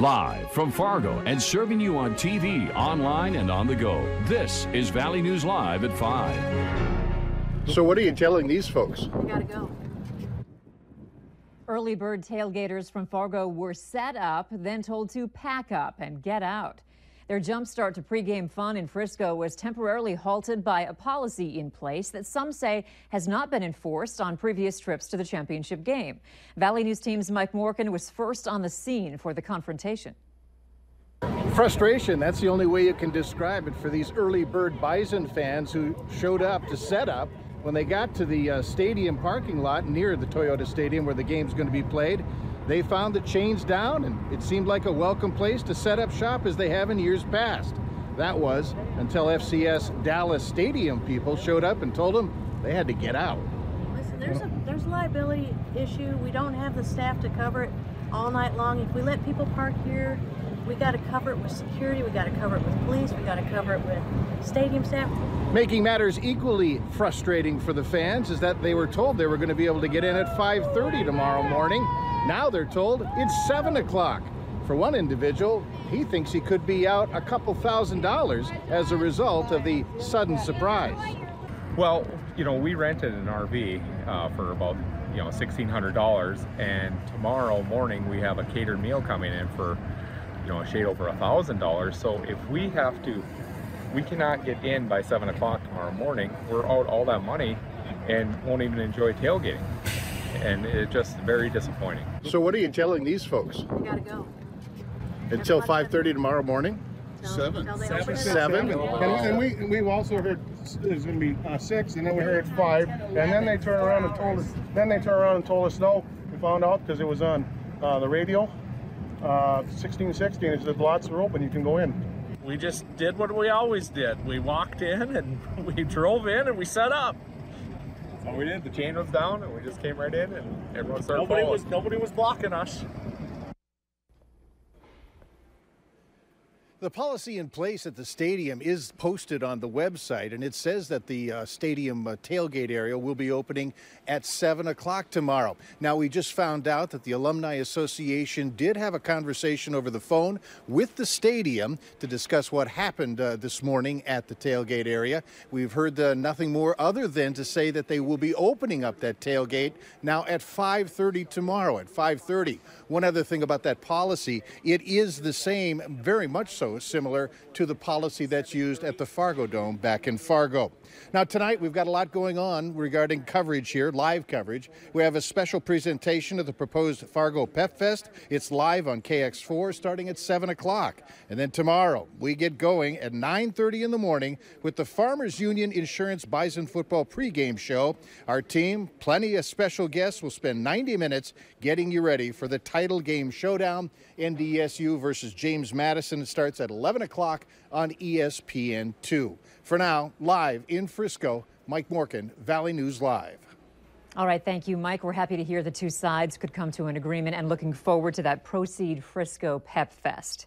Live from Fargo and serving you on TV, online, and on the go. This is Valley News Live at 5. So what are you telling these folks? We gotta go. Early bird tailgaters from Fargo were set up, then told to pack up and get out. Their jump start to pregame fun in Frisco was temporarily halted by a policy in place that some say has not been enforced on previous trips to the championship game. Valley News Team's Mike Morgan was first on the scene for the confrontation. Frustration, that's the only way you can describe it for these early bird Bison fans who showed up to set up. When they got to the stadium parking lot near the Toyota Stadium where the game's going to be played, they found the chains down, and it seemed like a welcome place to set up shop as they have in years past. That was until FCS Dallas Stadium people showed up and told them they had to get out. Listen, there's a liability issue. We don't have the staff to cover it all night long. If we let people park here, we got to cover it with security, we got to cover it with police, we got to cover it with stadium staff. Making matters equally frustrating for the fans is that they were told they were going to be able to get in at 5:30 tomorrow morning. Now they're told it's 7 o'clock. For one individual, he thinks he could be out a couple $1,000s as a result of the sudden surprise. Well, you know, we rented an RV for about, $1,600, and tomorrow morning we have a catered meal coming in for, a shade over $1,000. So if we cannot get in by 7 o'clock tomorrow morning, we're out all that money and won't even enjoy tailgating. And it's just very disappointing. So what are you telling these folks? We gotta go. Until 5:30 tomorrow morning? 7. And we've also heard there's going to be 6, and then we heard 5, and then they turned around and told us. Then they turned around and told us no. We found out because it was on the radio. 1616. It said lots are open. You can go in. We just did what we always did. We walked in and we drove in and we set up. So we did. The chain was down, and we just came right in, and everyone started following. Nobody was blocking us. The policy in place at the stadium is posted on the website, and it says that the stadium tailgate area will be opening at 7 o'clock tomorrow. Now, we just found out that the Alumni Association did have a conversation over the phone with the stadium to discuss what happened this morning at the tailgate area. We've heard nothing more other than to say that they will be opening up that tailgate now at 5:30 tomorrow, at 5:30. One other thing about that policy, it is the same, very much so, similar to the policy that's used at the Fargo Dome back in Fargo. Now, tonight we've got a lot going on regarding coverage here, live coverage. We have a special presentation of the proposed Fargo Pep Fest. It's live on KX4 starting at 7 o'clock. And then tomorrow we get going at 9:30 in the morning with the Farmers Union Insurance Bison Football pregame show. Our team, plenty of special guests, will spend 90 minutes getting you ready for the title game showdown. NDSU versus James Madison. It starts at 11 o'clock on ESPN2. For now, live in Frisco, Mike Morgan, Valley News Live. All right, thank you, Mike. We're happy to hear the two sides could come to an agreement and looking forward to that Proceed Frisco Pep Fest.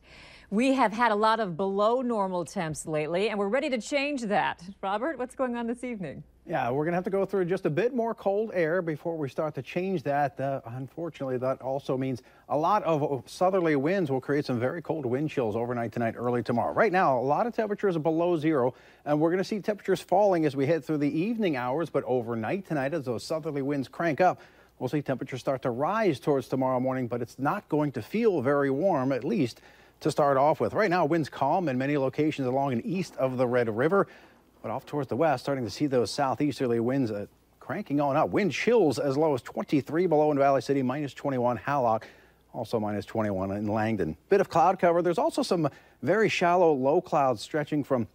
We have had a lot of below normal temps lately, and we're ready to change that. Robert, what's going on this evening? Yeah, we're going to have to go through just a bit more cold air before we start to change that. Unfortunately, that also means a lot of southerly winds will create some very cold wind chills overnight tonight, early tomorrow. Right now, a lot of temperatures are below zero, and we're going to see temperatures falling as we head through the evening hours. But overnight tonight, as those southerly winds crank up, we'll see temperatures start to rise towards tomorrow morning, but it's not going to feel very warm, at least to start off with. Right now, winds calm in many locations along and east of the Red River. But off towards the west, starting to see those southeasterly winds cranking on up. Wind chills as low as 23 below in Valley City, minus 21 Hallock, also minus 21 in Langdon. Bit of cloud cover. There's also some very shallow low clouds stretching from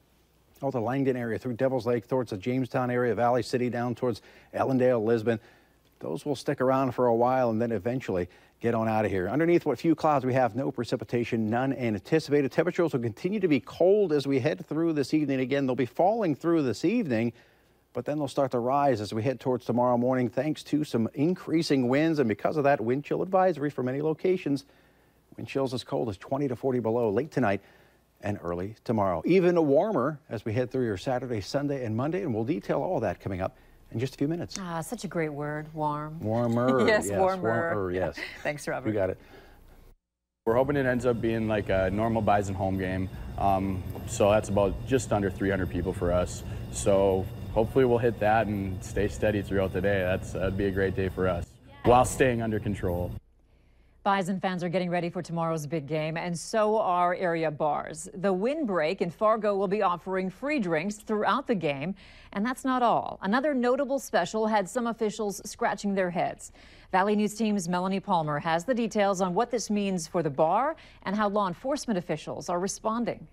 the Langdon area through Devil's Lake towards the Jamestown area, Valley City down towards Ellendale, Lisbon. Those will stick around for a while and then eventually get on out of here. Underneath what few clouds we have, no precipitation, none anticipated. Temperatures will continue to be cold as we head through this evening. Again, they'll be falling through this evening, but then they'll start to rise as we head towards tomorrow morning thanks to some increasing winds. And because of that, wind chill advisory for many locations. Wind chills as cold as 20 to 40 below late tonight and early tomorrow. Even warmer as we head through your Saturday, Sunday, and Monday. And we'll detail all that coming up in just a few minutes. Ah, such a great word, warm. Warmer. Yes, warmer. Warmer, yes. Thanks, Robert. You got it. We're hoping it ends up being like a normal Bison home game. So that's about just under 300 people for us. So hopefully we'll hit that and stay steady throughout the day. That'd be a great day for us while staying under control. Bison fans are getting ready for tomorrow's big game, and so are area bars. The Windbreak in Fargo will be offering free drinks throughout the game, and that's not all. Another notable special had some officials scratching their heads. Valley News Team's Melanie Palmer has the details on what this means for the bar and how law enforcement officials are responding.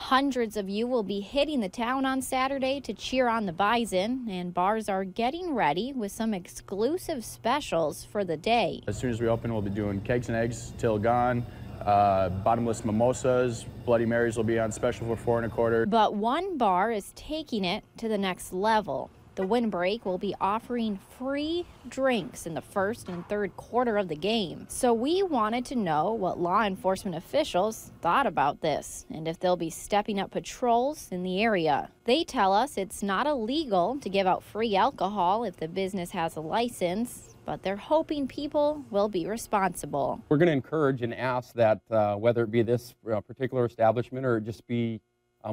Hundreds of you will be hitting the town on Saturday to cheer on the Bison, and bars are getting ready with some exclusive specials for the day. As soon as we open, we'll be doing kegs and eggs till gone, bottomless mimosas, Bloody Marys will be on special for $4.25. But one bar is taking it to the next level. The Windbreak will be offering free drinks in the first and third quarter of the game. So we wanted to know what law enforcement officials thought about this and if they'll be stepping up patrols in the area. They tell us it's not illegal to give out free alcohol if the business has a license, but they're hoping people will be responsible. We're going to encourage and ask that whether it be this particular establishment or just be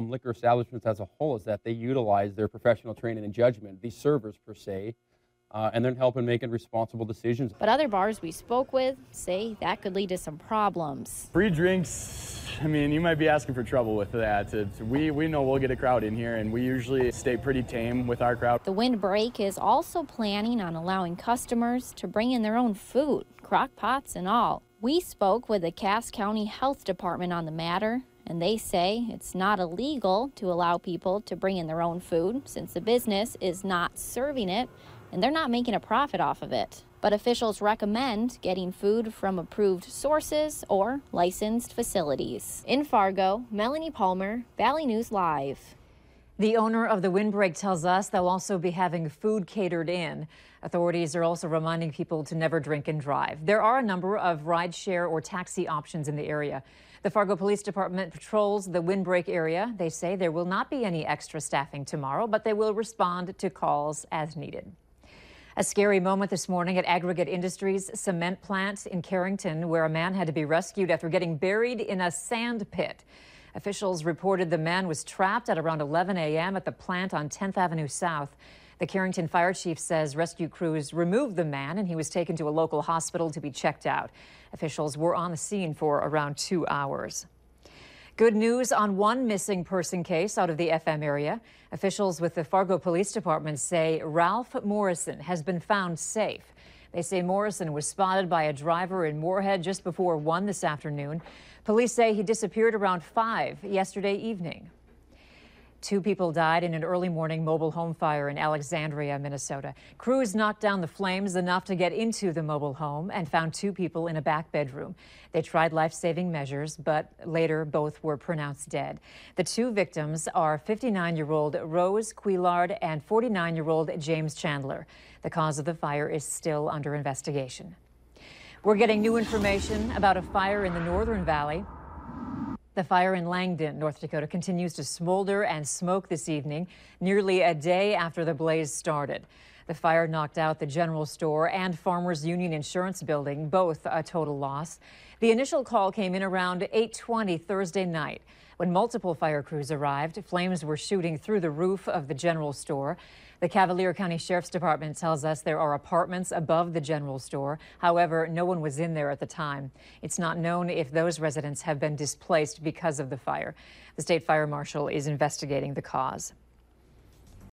liquor establishments as a whole, is that they utilize their professional training and judgment, these servers per se, and then help in making responsible decisions. But other bars we spoke with say that could lead to some problems. Free drinks, I mean, you might be asking for trouble with that. We know we'll get a crowd in here, and we usually stay pretty tame with our crowd. The Windbreak is also planning on allowing customers to bring in their own food, crock pots and all. We spoke with the Cass County Health Department on the matter, and they say it's not illegal to allow people to bring in their own food since the business is not serving it and they're not making a profit off of it. But officials recommend getting food from approved sources or licensed facilities. In Fargo, Melanie Palmer, Valley News Live. The owner of the Windbreak tells us they'll also be having food catered in. Authorities are also reminding people to never drink and drive. There are a number of rideshare or taxi options in the area. The Fargo Police Department patrols the Windbreak area. They say there will not be any extra staffing tomorrow, but they will respond to calls as needed. A scary moment this morning at Aggregate Industries cement plant in Carrington, where a man had to be rescued after getting buried in a sand pit. Officials reported the man was trapped at around 11 a.m. at the plant on 10th Avenue South. The Carrington fire chief says rescue crews removed the man and he was taken to a local hospital to be checked out. Officials were on the scene for around 2 hours. Good news on one missing person case out of the FM area. Officials with the Fargo Police Department say Ralph Morrison has been found safe. They say Morrison was spotted by a driver in Moorhead just before 1 this afternoon. Police say he disappeared around 5 yesterday evening. 2 people died in an early morning mobile home fire in Alexandria, Minnesota. Crews knocked down the flames enough to get into the mobile home and found 2 people in a back bedroom. They tried life-saving measures, but later both were pronounced dead. The 2 victims are 59-year-old Rose Quillard and 49-year-old James Chandler. The cause of the fire is still under investigation. We're getting new information about a fire in the Northern Valley. The fire in Langdon, North Dakota, continues to smolder and smoke this evening, nearly a day after the blaze started. The fire knocked out the general store and Farmers Union Insurance Building, both a total loss. The initial call came in around 8:20 Thursday night. When multiple fire crews arrived, flames were shooting through the roof of the general store. The Cavalier County Sheriff's Department tells us there are apartments above the general store. However, no one was in there at the time. It's not known if those residents have been displaced because of the fire. The state fire marshal is investigating the cause.